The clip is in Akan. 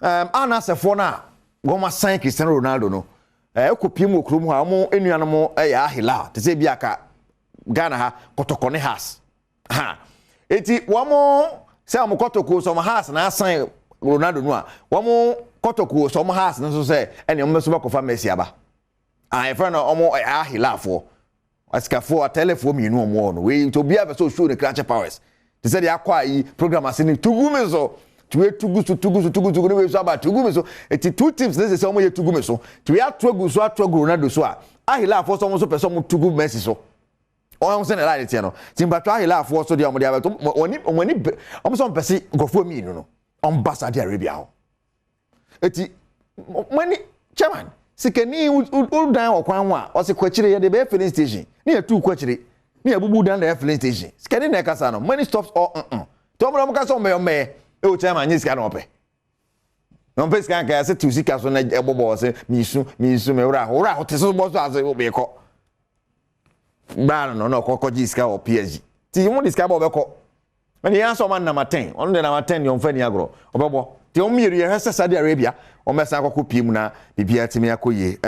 Anasefo na goma sign Cristiano Ronaldo no ekopie mu okrum ha mo enuano mo ya ahila te se bia ka Ghana ha kotoko ne has ha eti wo mo se am kotoko so mo has na sign Ronaldo no a wo mo kotoko so mo has no so se ene mo so bakofa Messi aba e friend no mo ahila fo askafo telefo mi nu mo no we to bia be so show the crunch powers te se dia kwa yi program asini tugu so tugu ne we so aba tugu so eti two teams ne se mo ye tugu so we atogu so atogu Ronaldo so a ahila afo so mo so person mo tugu Messi so on se na la tie no timba to ahila afo so dia mo dia beto oni o so pesi gofo mi no on Saudi Arabia ho eti mani chairman sikeni u dan okwan wa o se kwachire ye de be filling station ni ya tu kwachire ni ya bubu dan de filling station sikeni na kasa no money stops all to mo ka so me o chairman nyi sika no ope no pe sika ka se tu sika so na ebobo se misu me ura ho te so bo so ase obe ko ba no ko sika o PSG ti mo sika bo be ko mani ya so man number 10 on the number 10 yon fani agro obebo ti o miru ye hese Saudi Arabia o mesa akoko pie mu na bibia timi akoye